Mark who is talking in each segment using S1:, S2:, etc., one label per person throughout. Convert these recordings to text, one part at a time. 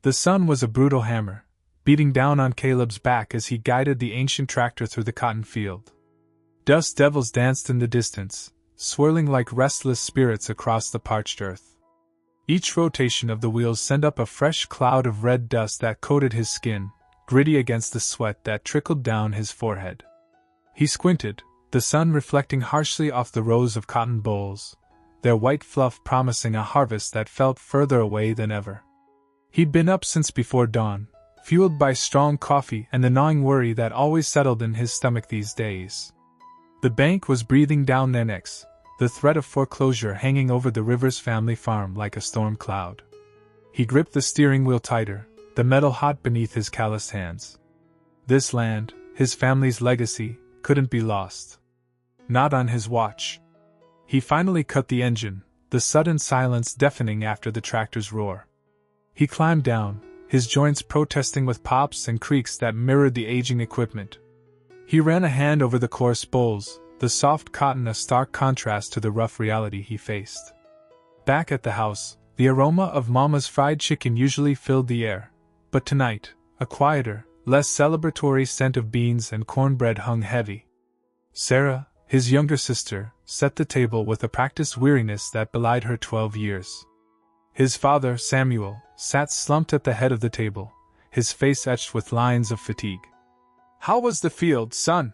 S1: The sun was a brutal hammer, beating down on Caleb's back as he guided the ancient tractor through the cotton field. Dust devils danced in the distance, swirling like restless spirits across the parched earth. Each rotation of the wheels sent up a fresh cloud of red dust that coated his skin, gritty against the sweat that trickled down his forehead. He squinted, the sun reflecting harshly off the rows of cotton bolls, their white fluff promising a harvest that felt further away than ever. He'd been up since before dawn, fueled by strong coffee and the gnawing worry that always settled in his stomach these days. The bank was breathing down their necks, the threat of foreclosure hanging over the Rivers family farm like a storm cloud. He gripped the steering wheel tighter, the metal hot beneath his calloused hands. This land, his family's legacy, couldn't be lost. Not on his watch. He finally cut the engine, the sudden silence deafening after the tractor's roar. He climbed down, his joints protesting with pops and creaks that mirrored the aging equipment. He ran a hand over the coarse bolls, the soft cotton a stark contrast to the rough reality he faced. Back at the house, the aroma of Mama's fried chicken usually filled the air, but tonight, a quieter, less celebratory scent of beans and cornbread hung heavy. Sarah, his younger sister, set the table with a practiced weariness that belied her 12 years. His father, Samuel, sat slumped at the head of the table, his face etched with lines of fatigue. "How was the field, son?"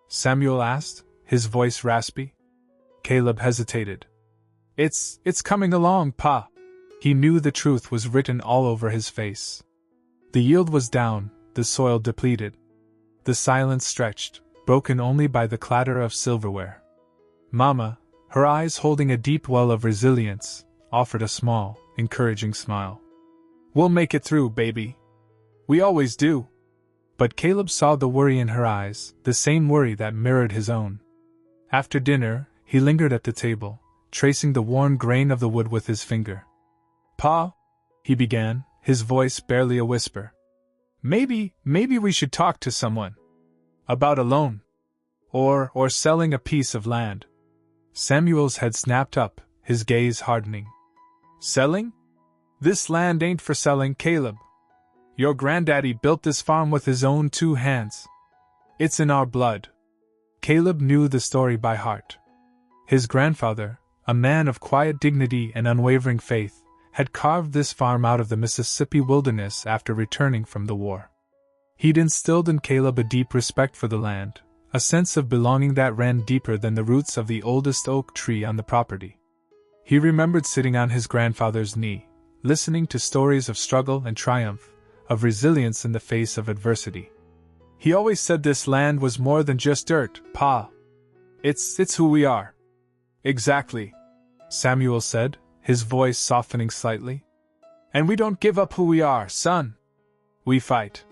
S1: Samuel asked, his voice raspy. Caleb hesitated. It's coming along, Pa." He knew the truth was written all over his face. The yield was down, the soil depleted. The silence stretched, broken only by the clatter of silverware. Mama, her eyes holding a deep well of resilience, offered a small, encouraging smile. "We'll make it through, baby. We always do." But Caleb saw the worry in her eyes, the same worry that mirrored his own. After dinner, he lingered at the table, tracing the worn grain of the wood with his finger. "Pa," he began, his voice barely a whisper. Maybe we should talk to someone. About a loan. Or selling a piece of land." Samuel's head snapped up, his gaze hardening. "Selling? This land ain't for selling, Caleb. Your granddaddy built this farm with his own 2 hands. It's in our blood." Caleb knew the story by heart. His grandfather, a man of quiet dignity and unwavering faith, had carved this farm out of the Mississippi wilderness after returning from the war. He'd instilled in Caleb a deep respect for the land, a sense of belonging that ran deeper than the roots of the oldest oak tree on the property. He remembered sitting on his grandfather's knee, listening to stories of struggle and triumph, of resilience in the face of adversity. "He always said this land was more than just dirt, Pa. It's who we are." "Exactly," Samuel said, his voice softening slightly. "And we don't give up who we are, son. We fight."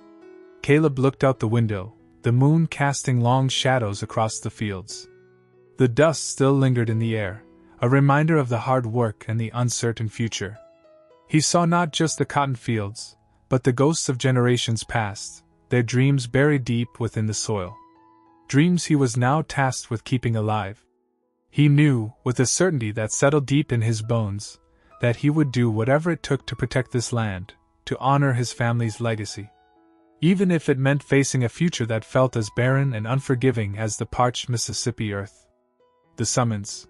S1: Caleb looked out the window, the moon casting long shadows across the fields. The dust still lingered in the air, a reminder of the hard work and the uncertain future. He saw not just the cotton fields, but the ghosts of generations past, their dreams buried deep within the soil. Dreams he was now tasked with keeping alive. He knew, with a certainty that settled deep in his bones, that he would do whatever it took to protect this land, to honor his family's legacy. Even if it meant facing a future that felt as barren and unforgiving as the parched Mississippi earth. The summons.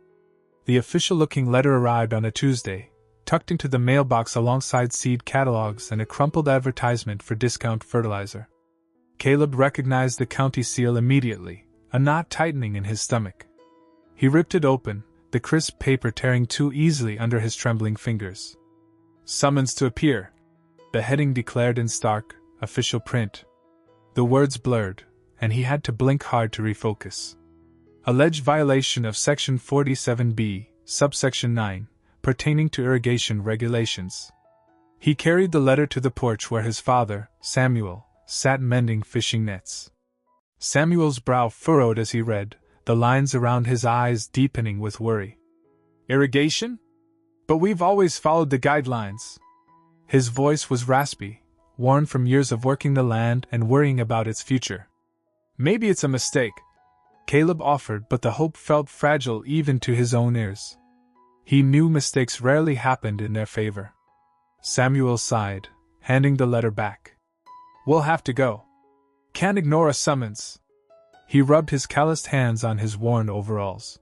S1: The official-looking letter arrived on a Tuesday, tucked into the mailbox alongside seed catalogs and a crumpled advertisement for discount fertilizer. Caleb recognized the county seal immediately, a knot tightening in his stomach. He ripped it open, the crisp paper tearing too easily under his trembling fingers. "Summons to appear," the heading declared in stark, official print. The words blurred, and he had to blink hard to refocus. Alleged violation of Section 47B, subsection 9, pertaining to irrigation regulations. He carried the letter to the porch where his father, Samuel, sat mending fishing nets. Samuel's brow furrowed as he read, the lines around his eyes deepening with worry. "Irrigation? But we've always followed the guidelines." His voice was raspy, worn from years of working the land and worrying about its future. "Maybe it's a mistake," Caleb offered, but the hope felt fragile even to his own ears. He knew mistakes rarely happened in their favor. Samuel sighed, handing the letter back. "We'll have to go. Can't ignore a summons." He rubbed his calloused hands on his worn overalls.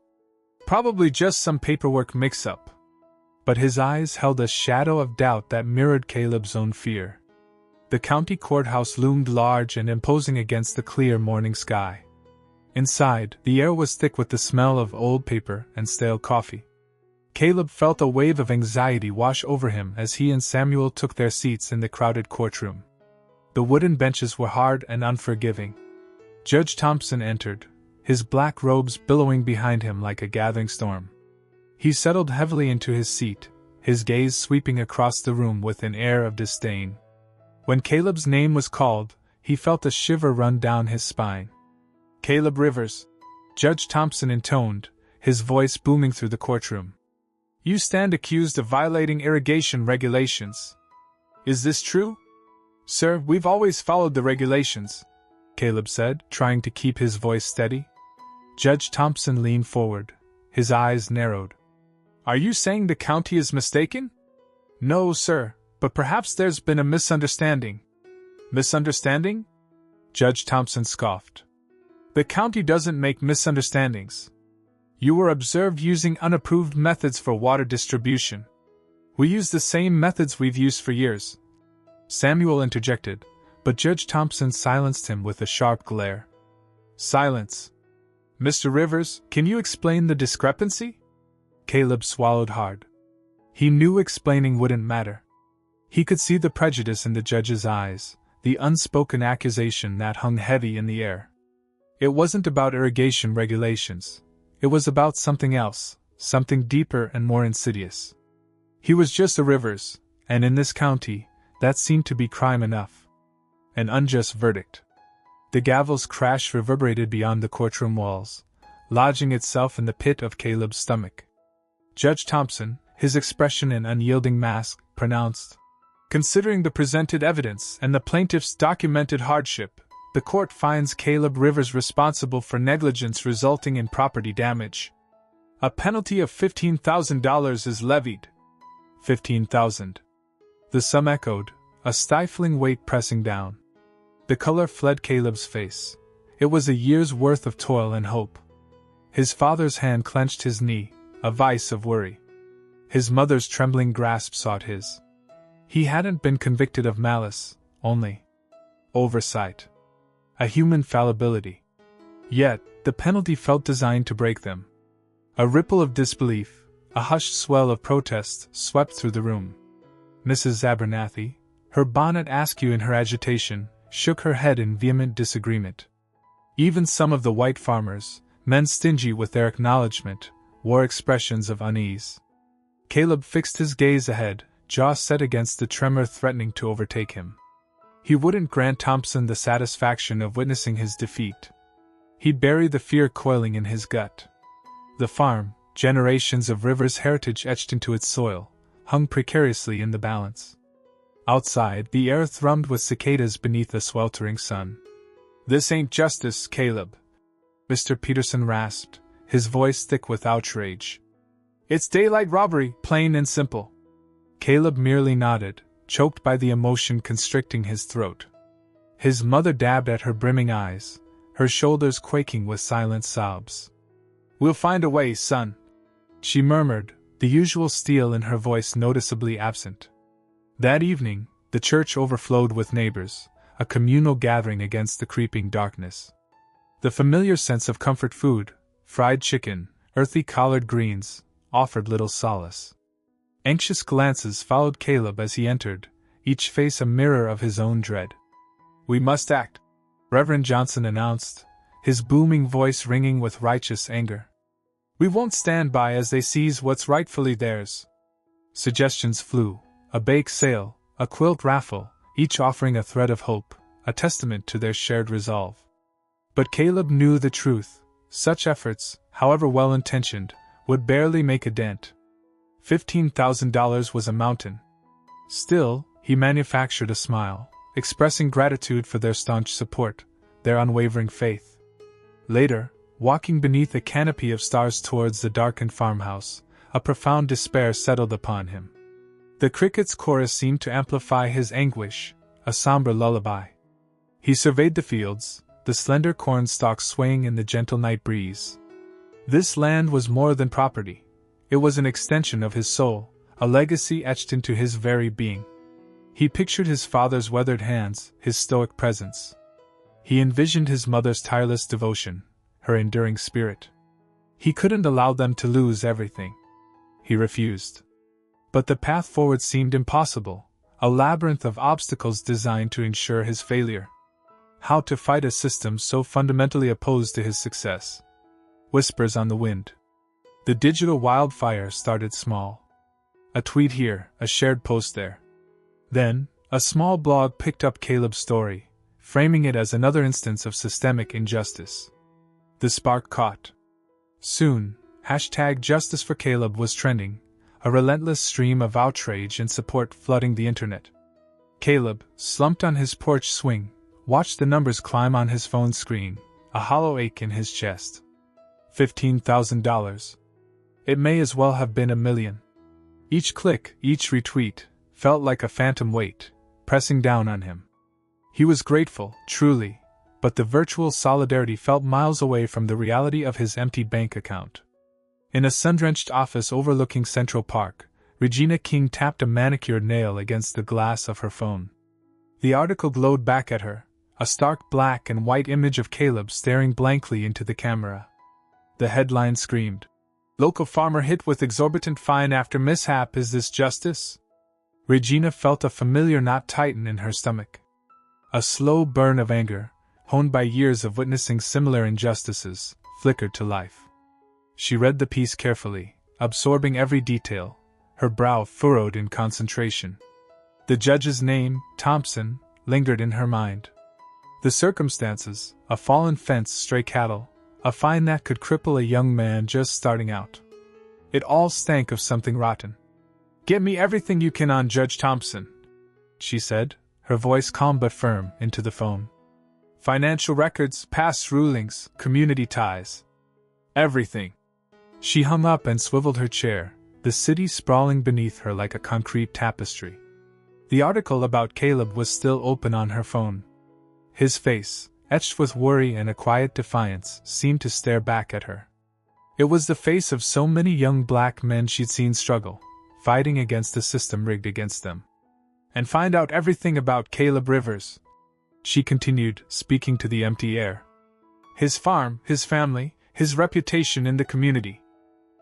S1: "Probably just some paperwork mix-up." But his eyes held a shadow of doubt that mirrored Caleb's own fear. The county courthouse loomed large and imposing against the clear morning sky. Inside, the air was thick with the smell of old paper and stale coffee. Caleb felt a wave of anxiety wash over him as he and Samuel took their seats in the crowded courtroom. The wooden benches were hard and unforgiving. Judge Thompson entered, his black robes billowing behind him like a gathering storm. He settled heavily into his seat, his gaze sweeping across the room with an air of disdain. When Caleb's name was called, he felt a shiver run down his spine. "Caleb Rivers," Judge Thompson intoned, his voice booming through the courtroom. "You stand accused of violating irrigation regulations. Is this true?" "Sir, we've always followed the regulations," Caleb said, trying to keep his voice steady. Judge Thompson leaned forward, his eyes narrowed. "Are you saying the county is mistaken?" "No, sir, but perhaps there's been a misunderstanding." "Misunderstanding?" Judge Thompson scoffed. "The county doesn't make misunderstandings. You were observed using unapproved methods for water distribution. We use the same methods we've used for years." Samuel interjected, but Judge Thompson silenced him with a sharp glare. "Silence. Mr. Rivers, can you explain the discrepancy?" Caleb swallowed hard. He knew explaining wouldn't matter. He could see the prejudice in the judge's eyes, the unspoken accusation that hung heavy in the air. It wasn't about irrigation regulations. It was about something else, something deeper and more insidious. He was just a Rivers, and in this county, that seemed to be crime enough. An unjust verdict. The gavel's crash reverberated beyond the courtroom walls, lodging itself in the pit of Caleb's stomach. Judge Thompson, his expression an unyielding mask, pronounced, "Considering the presented evidence and the plaintiff's documented hardship, the court finds Caleb Rivers responsible for negligence resulting in property damage. A penalty of $15,000 is levied." $15,000. The sum echoed, a stifling weight pressing down. The color fled Caleb's face. It was a year's worth of toil and hope. His father's hand clenched his knee, a vice of worry. His mother's trembling grasp sought his. He hadn't been convicted of malice, only oversight. A human fallibility. Yet, the penalty felt designed to break them. A ripple of disbelief, a hushed swell of protest, swept through the room. Mrs. Abernathy, her bonnet askew in her agitation, shook her head in vehement disagreement. Even some of the white farmers, men stingy with their acknowledgement, wore expressions of unease. Caleb fixed his gaze ahead, jaw set against the tremor threatening to overtake him. He wouldn't grant Thompson the satisfaction of witnessing his defeat. He'd bury the fear coiling in his gut. The farm, generations of Rivers' heritage etched into its soil, hung precariously in the balance. Outside, the air thrummed with cicadas beneath a sweltering sun. "This ain't justice, Caleb," Mr. Peterson rasped, his voice thick with outrage. "It's daylight robbery, plain and simple." Caleb merely nodded, choked by the emotion constricting his throat. His mother dabbed at her brimming eyes, her shoulders quaking with silent sobs. "We'll find a way, son," she murmured, the usual steel in her voice noticeably absent. That evening, the church overflowed with neighbors, a communal gathering against the creeping darkness. The familiar sense of comfort food, fried chicken, earthy collard greens, offered little solace. Anxious glances followed Caleb as he entered, each face a mirror of his own dread. "We must act," Reverend Johnson announced, his booming voice ringing with righteous anger. "We won't stand by as they seize what's rightfully theirs." Suggestions flew, a bake sale, a quilt raffle, each offering a thread of hope, a testament to their shared resolve. But Caleb knew the truth. Such efforts, however well-intentioned, would barely make a dent. $15,000 was a mountain. Still, he manufactured a smile, expressing gratitude for their staunch support, their unwavering faith. Later, walking beneath a canopy of stars towards the darkened farmhouse, a profound despair settled upon him. The cricket's chorus seemed to amplify his anguish, a somber lullaby. He surveyed the fields, the slender corn stalks swaying in the gentle night breeze. This land was more than property. It was an extension of his soul, a legacy etched into his very being. He pictured his father's weathered hands, his stoic presence. He envisioned his mother's tireless devotion, her enduring spirit. He couldn't allow them to lose everything. He refused. But the path forward seemed impossible, a labyrinth of obstacles designed to ensure his failure. How to fight a system so fundamentally opposed to his success? Whispers on the wind. The digital wildfire started small. A tweet here, a shared post there. Then, a small blog picked up Caleb's story, framing it as another instance of systemic injustice. The spark caught. Soon, #Justice for Caleb was trending, a relentless stream of outrage and support flooding the internet. Caleb, slumped on his porch swing, watched the numbers climb on his phone screen, a hollow ache in his chest. $15,000. It may as well have been $1 million. Each click, each retweet, felt like a phantom weight, pressing down on him. He was grateful, truly, but the virtual solidarity felt miles away from the reality of his empty bank account. In a sun-drenched office overlooking Central Park, Regina King tapped a manicured nail against the glass of her phone. The article glowed back at her, a stark black and white image of Caleb staring blankly into the camera. The headline screamed, "Local farmer hit with exorbitant fine after mishap, is this justice?" Regina felt a familiar knot tighten in her stomach. A slow burn of anger, honed by years of witnessing similar injustices, flickered to life. She read the piece carefully, absorbing every detail, her brow furrowed in concentration. The judge's name, Thompson, lingered in her mind. The circumstances, a fallen fence, stray cattle, a fine that could cripple a young man just starting out. It all stank of something rotten. "Get me everything you can on Judge Thompson," she said, her voice calm but firm, into the phone. "Financial records, past rulings, community ties. Everything." She hung up and swiveled her chair, the city sprawling beneath her like a concrete tapestry. The article about Caleb was still open on her phone. His face, etched with worry and a quiet defiance, seemed to stare back at her. It was the face of so many young black men she'd seen struggle, fighting against a system rigged against them. "And find out everything about Caleb Rivers," she continued, speaking to the empty air. "His farm, his family, his reputation in the community."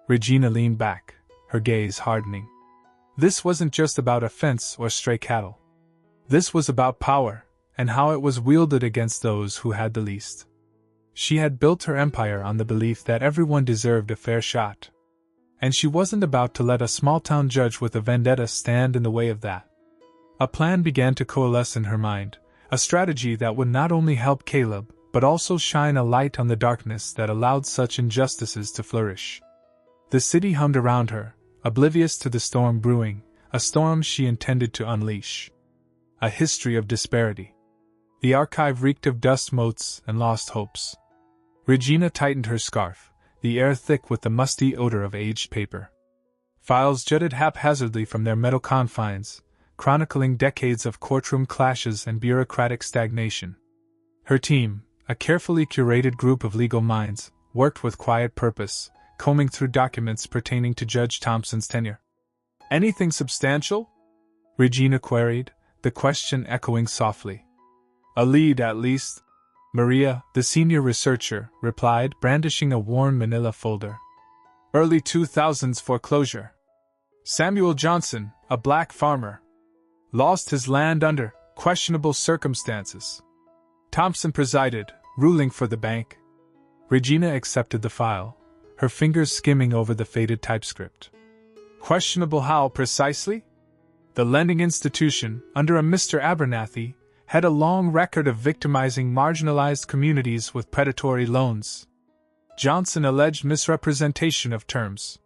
S1: Regina leaned back, her gaze hardening. This wasn't just about a fence or stray cattle. This was about power, and how it was wielded against those who had the least. She had built her empire on the belief that everyone deserved a fair shot. And she wasn't about to let a small-town judge with a vendetta stand in the way of that. A plan began to coalesce in her mind, a strategy that would not only help Caleb, but also shine a light on the darkness that allowed such injustices to flourish. The city hummed around her, oblivious to the storm brewing, a storm she intended to unleash. A history of disparity. The archive reeked of dust motes and lost hopes. Regina tightened her scarf, the air thick with the musty odor of aged paper. Files jutted haphazardly from their metal confines, chronicling decades of courtroom clashes and bureaucratic stagnation. Her team, a carefully curated group of legal minds, worked with quiet purpose, combing through documents pertaining to Judge Thompson's tenure. "Anything substantial?" Regina queried, the question echoing softly. "A lead, at least," Maria, the senior researcher, replied, brandishing a worn manila folder. "Early 2000s foreclosure. Samuel Johnson, a black farmer, lost his land under questionable circumstances. Thompson presided, ruling for the bank." Regina accepted the file, her fingers skimming over the faded typescript. "Questionable how precisely?" "The lending institution, under a Mr. Abernathy, had a long record of victimizing marginalized communities with predatory loans. Johnson alleged misrepresentation of terms.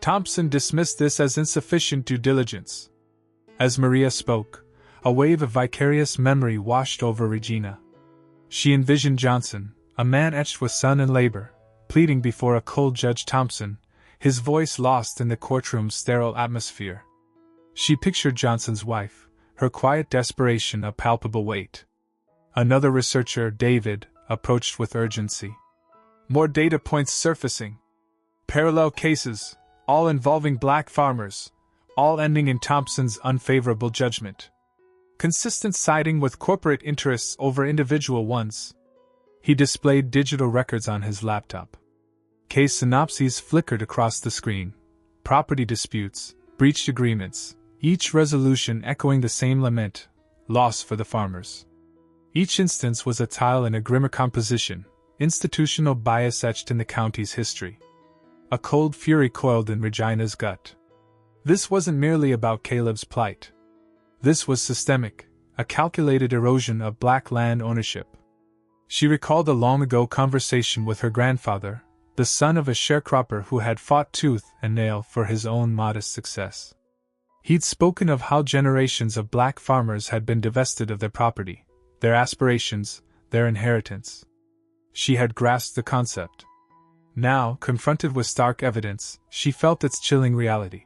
S1: Thompson dismissed this as insufficient due diligence." As Maria spoke, a wave of vicarious memory washed over Regina. She envisioned Johnson, a man etched with sun and labor, pleading before a cold Judge Thompson, his voice lost in the courtroom's sterile atmosphere. She pictured Johnson's wife, her quiet desperation a palpable weight. Another researcher, David, approached with urgency. More data points surfacing. Parallel cases, all involving black farmers, all ending in Thompson's unfavorable judgment. Consistent siding with corporate interests over individual ones. He displayed digital records on his laptop. Case synopses flickered across the screen. Property disputes, breached agreements, each resolution echoing the same lament: loss for the farmers. Each instance was a tile in a grimmer composition, institutional bias etched in the county's history. A cold fury coiled in Regina's gut. This wasn't merely about Caleb's plight. This was systemic, a calculated erosion of black land ownership. She recalled a long-ago conversation with her grandfather, the son of a sharecropper who had fought tooth and nail for his own modest success. He'd spoken of how generations of black farmers had been divested of their property, their aspirations, their inheritance. She had grasped the concept. Now, confronted with stark evidence, she felt its chilling reality.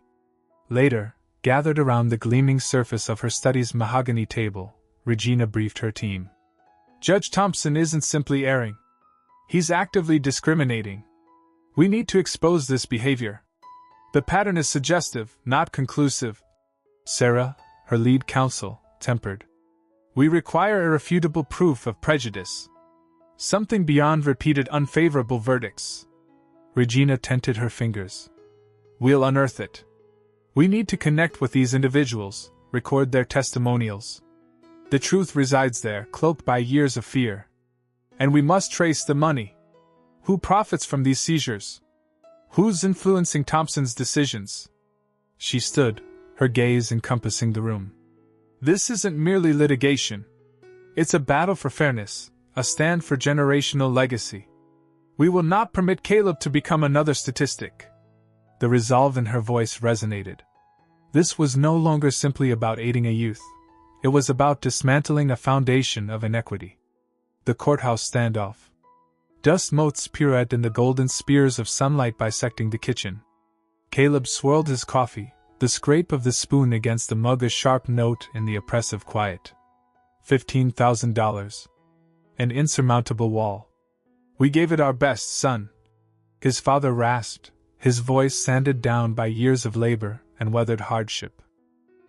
S1: Later, gathered around the gleaming surface of her study's mahogany table, Regina briefed her team. Judge Thompson isn't simply erring. He's actively discriminating. We need to expose this behavior. The pattern is suggestive, not conclusive. Sarah, her lead counsel, tempered. We require irrefutable proof of prejudice. Something beyond repeated unfavorable verdicts. Regina tented her fingers. We'll unearth it. We need to connect with these individuals, record their testimonials. The truth resides there, cloaked by years of fear. And we must trace the money. Who profits from these seizures? Who's influencing Thompson's decisions? She stood, her gaze encompassing the room. This isn't merely litigation. It's a battle for fairness, a stand for generational legacy. We will not permit Caleb to become another statistic. The resolve in her voice resonated. This was no longer simply about aiding a youth. It was about dismantling a foundation of inequity. The courthouse standoff. Dust motes pirouette in the golden spears of sunlight bisecting the kitchen. Caleb swirled his coffee, the scrape of the spoon against the mug a sharp note in the oppressive quiet. $15,000. An insurmountable wall. We gave it our best, son. His father rasped, his voice sanded down by years of labor and weathered hardship.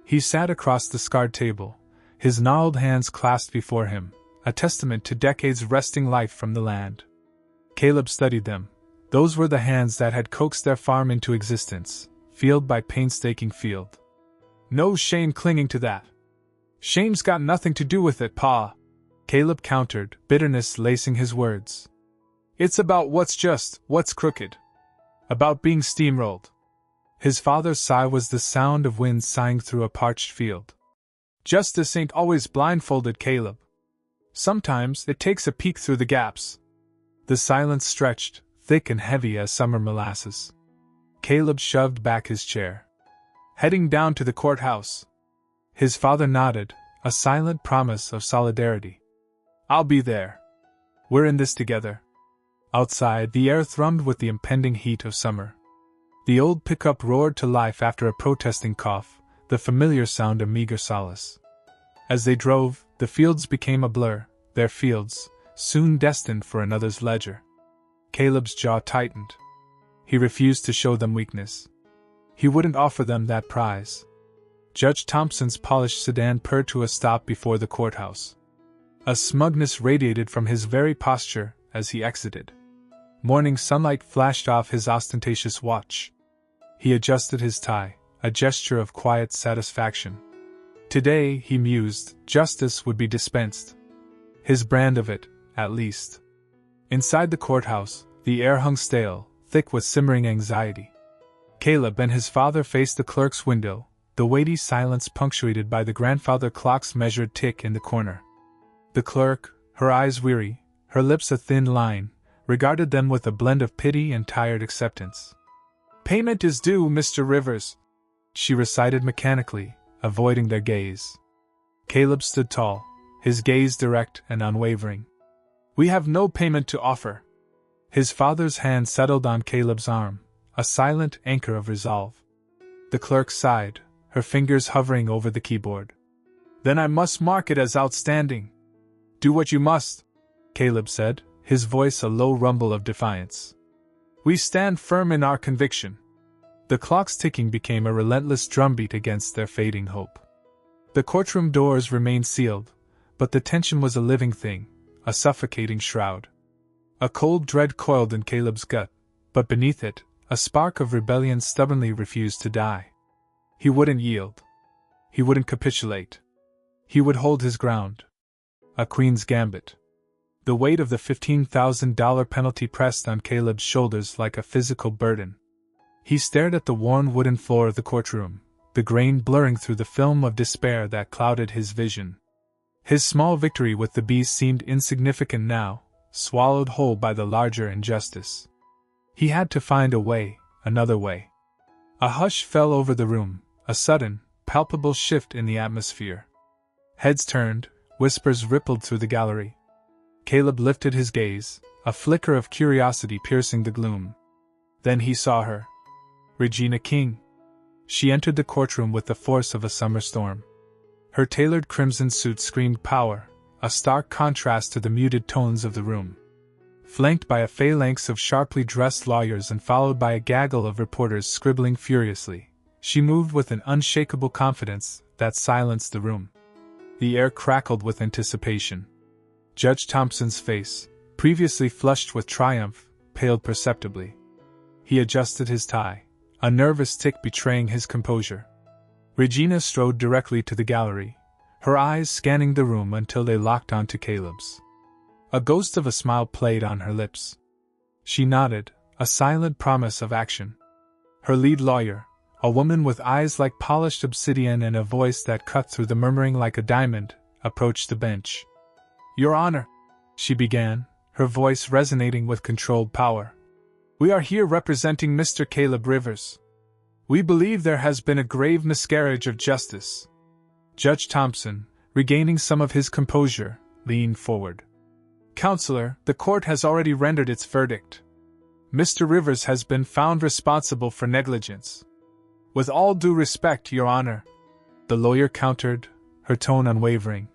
S1: He sat across the scarred table, his gnarled hands clasped before him, a testament to decades wresting life from the land. Caleb studied them. Those were the hands that had coaxed their farm into existence, field by painstaking field. No shame clinging to that. Shame's got nothing to do with it, Pa. Caleb countered, bitterness lacing his words. It's about what's just, what's crooked. About being steamrolled. His father's sigh was the sound of wind sighing through a parched field. Justice ain't always blindfolded, Caleb. Sometimes it takes a peek through the gaps. The silence stretched, thick and heavy as summer molasses. Caleb shoved back his chair. Heading down to the courthouse. His father nodded, a silent promise of solidarity. I'll be there. We're in this together. Outside, the air thrummed with the impending heat of summer. The old pickup roared to life after a protesting cough, the familiar sound a meager solace. As they drove, the fields became a blur, their fields, soon destined for another's ledger. Caleb's jaw tightened. He refused to show them weakness. He wouldn't offer them that prize. Judge Thompson's polished sedan purred to a stop before the courthouse. A smugness radiated from his very posture as he exited. Morning sunlight flashed off his ostentatious watch. He adjusted his tie, a gesture of quiet satisfaction. Today, he mused, justice would be dispensed. His brand of it, at least. Inside the courthouse, the air hung stale, thick with simmering anxiety. Caleb and his father faced the clerk's window, the weighty silence punctuated by the grandfather clock's measured tick in the corner. The clerk, her eyes weary, her lips a thin line, regarded them with a blend of pity and tired acceptance. Payment is due, Mr. Rivers, she recited mechanically, avoiding their gaze. Caleb stood tall, his gaze direct and unwavering. We have no payment to offer. His father's hand settled on Caleb's arm, a silent anchor of resolve. The clerk sighed, her fingers hovering over the keyboard. Then I must mark it as outstanding. Do what you must, Caleb said, his voice a low rumble of defiance. We stand firm in our conviction. The clock's ticking became a relentless drumbeat against their fading hope. The courtroom doors remained sealed, but the tension was a living thing, a suffocating shroud. A cold dread coiled in Caleb's gut, but beneath it, a spark of rebellion stubbornly refused to die. He wouldn't yield. He wouldn't capitulate. He would hold his ground. A queen's gambit. The weight of the $15,000 penalty pressed on Caleb's shoulders like a physical burden. He stared at the worn wooden floor of the courtroom, the grain blurring through the film of despair that clouded his vision. His small victory with the bees seemed insignificant now, swallowed whole by the larger injustice. He had to find a way, another way. A hush fell over the room, a sudden, palpable shift in the atmosphere. Heads turned, whispers rippled through the gallery. Caleb lifted his gaze, a flicker of curiosity piercing the gloom. Then he saw her. Regina King. She entered the courtroom with the force of a summer storm. Her tailored crimson suit screamed power, a stark contrast to the muted tones of the room. Flanked by a phalanx of sharply dressed lawyers and followed by a gaggle of reporters scribbling furiously, she moved with an unshakable confidence that silenced the room. The air crackled with anticipation. Judge Thompson's face, previously flushed with triumph, paled perceptibly. He adjusted his tie, a nervous tic betraying his composure. Regina strode directly to the gallery, her eyes scanning the room until they locked onto Caleb's. A ghost of a smile played on her lips. She nodded, a silent promise of action. Her lead lawyer, a woman with eyes like polished obsidian and a voice that cut through the murmuring like a diamond, approached the bench. Your Honor, she began, her voice resonating with controlled power. We are here representing Mr. Caleb Rivers. We believe there has been a grave miscarriage of justice. Judge Thompson, regaining some of his composure, leaned forward. Counselor, the court has already rendered its verdict. Mr. Rivers has been found responsible for negligence. With all due respect, Your Honor, the lawyer countered, her tone unwavering.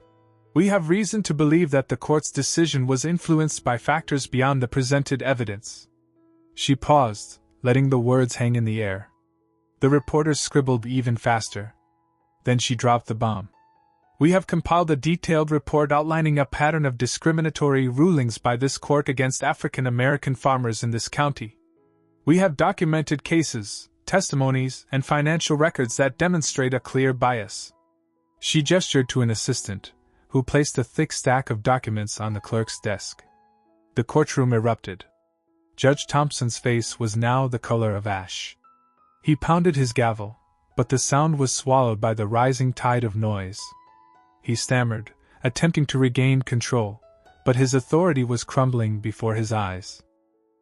S1: We have reason to believe that the court's decision was influenced by factors beyond the presented evidence. She paused, letting the words hang in the air. The reporters scribbled even faster. Then she dropped the bomb. We have compiled a detailed report outlining a pattern of discriminatory rulings by this court against African American farmers in this county. We have documented cases, testimonies, and financial records that demonstrate a clear bias. She gestured to an assistant, who placed a thick stack of documents on the clerk's desk. The courtroom erupted. Judge Thompson's face was now the color of ash. He pounded his gavel, but the sound was swallowed by the rising tide of noise. He stammered, attempting to regain control, but his authority was crumbling before his eyes.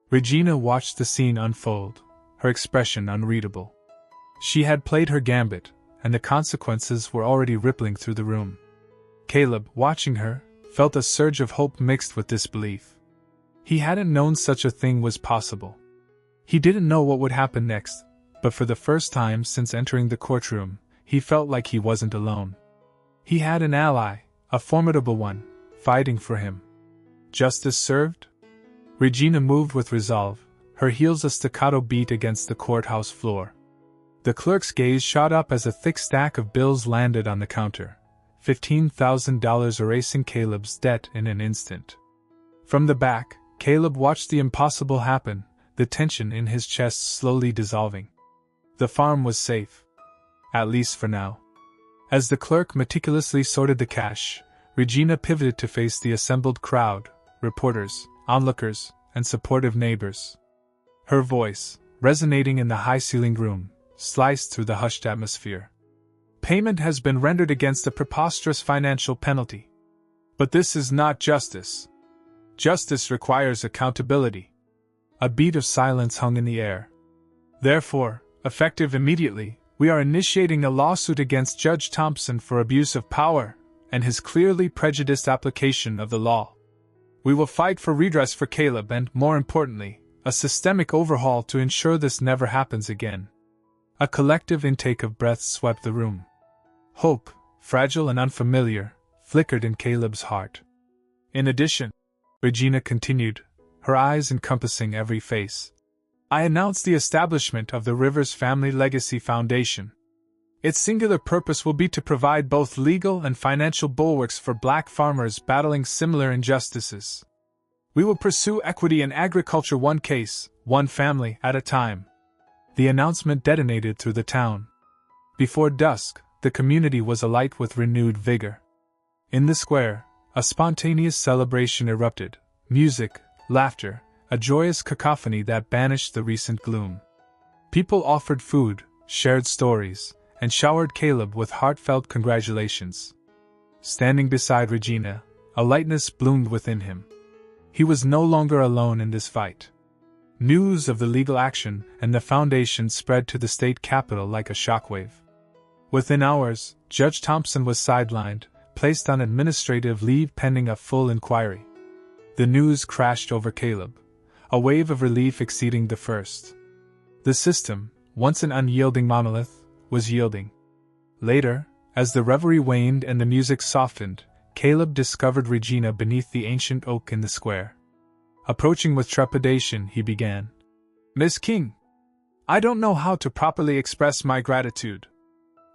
S1: Regina watched the scene unfold, her expression unreadable. She had played her gambit, and the consequences were already rippling through the room. Caleb, watching her, felt a surge of hope mixed with disbelief. He hadn't known such a thing was possible. He didn't know what would happen next, but for the first time since entering the courtroom, he felt like he wasn't alone. He had an ally, a formidable one, fighting for him. Justice served? Regina moved with resolve, her heels a staccato beat against the courthouse floor. The clerk's gaze shot up as a thick stack of bills landed on the counter, $15,000 erasing Caleb's debt in an instant. From the back, Caleb watched the impossible happen, the tension in his chest slowly dissolving. The farm was safe. At least for now. As the clerk meticulously sorted the cash, Regina pivoted to face the assembled crowd, reporters, onlookers, and supportive neighbors. Her voice, resonating in the high-ceilinged room, sliced through the hushed atmosphere. Payment has been rendered against a preposterous financial penalty. But this is not justice. Justice requires accountability. A beat of silence hung in the air. Therefore, effective immediately, we are initiating a lawsuit against Judge Thompson for abuse of power and his clearly prejudiced application of the law. We will fight for redress for Caleb and, more importantly, a systemic overhaul to ensure this never happens again. A collective intake of breath swept the room. Hope, fragile and unfamiliar, flickered in Caleb's heart. In addition, Regina continued, her eyes encompassing every face, I announced the establishment of the Rivers Family Legacy Foundation. Its singular purpose will be to provide both legal and financial bulwarks for black farmers battling similar injustices. We will pursue equity in agriculture one case, one family at a time. The announcement detonated through the town. Before dusk, the community was alight with renewed vigor. In the square, a spontaneous celebration erupted, music, laughter, a joyous cacophony that banished the recent gloom. People offered food, shared stories, and showered Caleb with heartfelt congratulations. Standing beside Regina, a lightness bloomed within him. He was no longer alone in this fight. News of the legal action and the foundation spread to the state capitol like a shockwave. Within hours, Judge Thompson was sidelined, placed on administrative leave pending a full inquiry. The news crashed over Caleb, a wave of relief exceeding the first. The system, once an unyielding monolith, was yielding. Later, as the revelry waned and the music softened, Caleb discovered Regina beneath the ancient oak in the square. Approaching with trepidation, he began. Miss King, I don't know how to properly express my gratitude.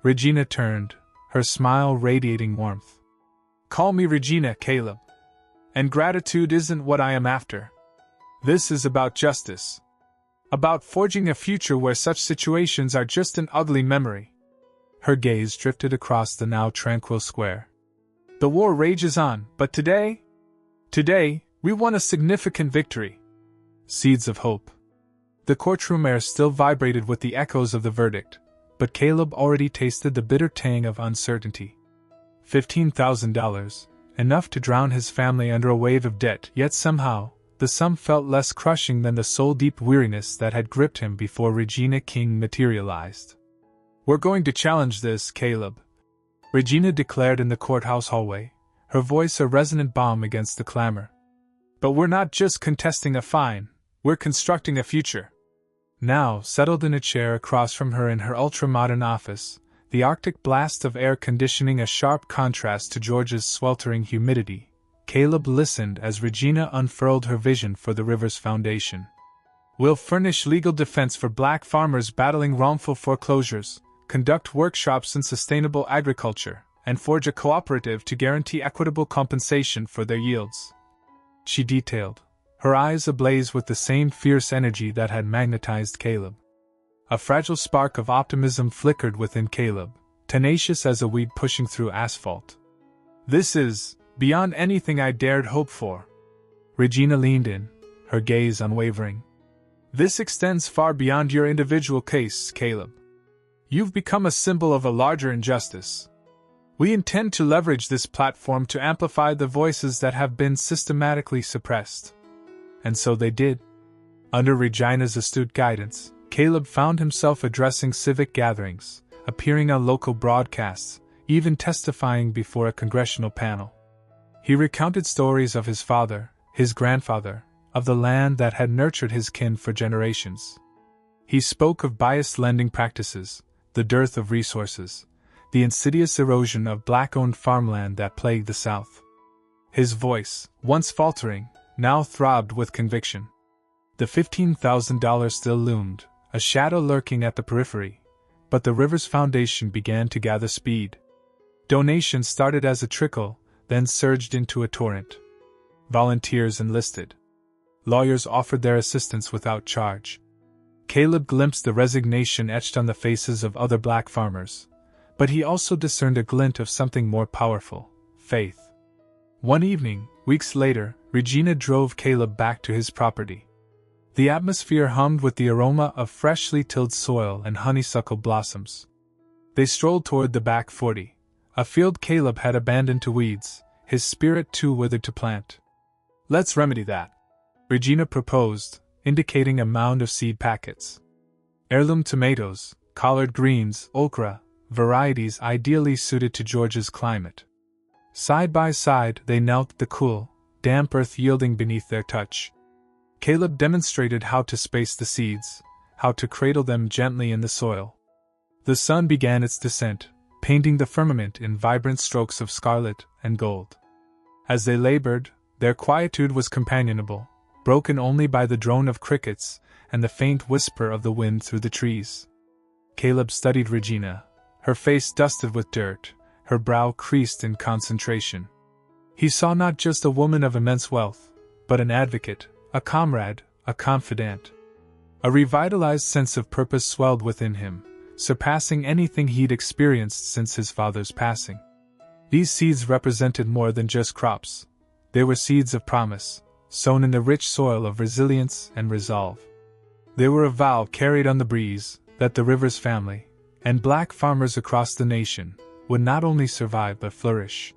S1: Regina turned, her smile radiating warmth. Call me Regina, Caleb. And gratitude isn't what I am after. This is about justice. About forging a future where such situations are just an ugly memory. Her gaze drifted across the now tranquil square. The war rages on, but today, we won a significant victory. Seeds of hope. The courtroom air still vibrated with the echoes of the verdict, but Caleb already tasted the bitter tang of uncertainty. $15,000, enough to drown his family under a wave of debt, yet somehow, the sum felt less crushing than the soul-deep weariness that had gripped him before Regina King materialized. We're going to challenge this, Caleb, Regina declared in the courthouse hallway, her voice a resonant bomb against the clamor. But we're not just contesting a fine, we're constructing a future. Now, settled in a chair across from her in her ultra-modern office, the Arctic blast of air conditioning a sharp contrast to Georgia's sweltering humidity, Caleb listened as Regina unfurled her vision for the Rivers Foundation. We'll furnish legal defense for black farmers battling wrongful foreclosures, conduct workshops in sustainable agriculture, and forge a cooperative to guarantee equitable compensation for their yields. She detailed, her eyes ablaze with the same fierce energy that had magnetized Caleb. A fragile spark of optimism flickered within Caleb, tenacious as a weed pushing through asphalt. This is beyond anything I dared hope for. Regina leaned in, her gaze unwavering. This extends far beyond your individual case, Caleb. You've become a symbol of a larger injustice. We intend to leverage this platform to amplify the voices that have been systematically suppressed. And so they did. Under Regina's astute guidance, Caleb found himself addressing civic gatherings, appearing on local broadcasts, even testifying before a congressional panel. He recounted stories of his father, his grandfather, of the land that had nurtured his kin for generations. He spoke of biased lending practices, the dearth of resources, the insidious erosion of black-owned farmland that plagued the South. His voice, once faltering, now throbbed with conviction. The $15,000 still loomed, a shadow lurking at the periphery, but the Rivers Foundation began to gather speed. Donations started as a trickle, then surged into a torrent. Volunteers enlisted. Lawyers offered their assistance without charge. Caleb glimpsed the resignation etched on the faces of other black farmers, but he also discerned a glint of something more powerful: faith. One evening, weeks later, Regina drove Caleb back to his property. The atmosphere hummed with the aroma of freshly tilled soil and honeysuckle blossoms. They strolled toward the back 40, a field Caleb had abandoned to weeds, his spirit too withered to plant. Let's remedy that, Regina proposed, indicating a mound of seed packets. Heirloom tomatoes, collard greens, okra, varieties ideally suited to Georgia's climate. Side by side they knelt, the cool, damp earth yielding beneath their touch. Caleb demonstrated how to space the seeds, how to cradle them gently in the soil. The sun began its descent, painting the firmament in vibrant strokes of scarlet and gold. As they labored, their quietude was companionable, broken only by the drone of crickets and the faint whisper of the wind through the trees. Caleb studied Regina, her face dusted with dirt, her brow creased in concentration. He saw not just a woman of immense wealth, but an advocate, a comrade, a confidant. A revitalized sense of purpose swelled within him, surpassing anything he'd experienced since his father's passing. These seeds represented more than just crops. They were seeds of promise, sown in the rich soil of resilience and resolve. They were a vow carried on the breeze that the Rivers family, and black farmers across the nation, would not only survive but flourish.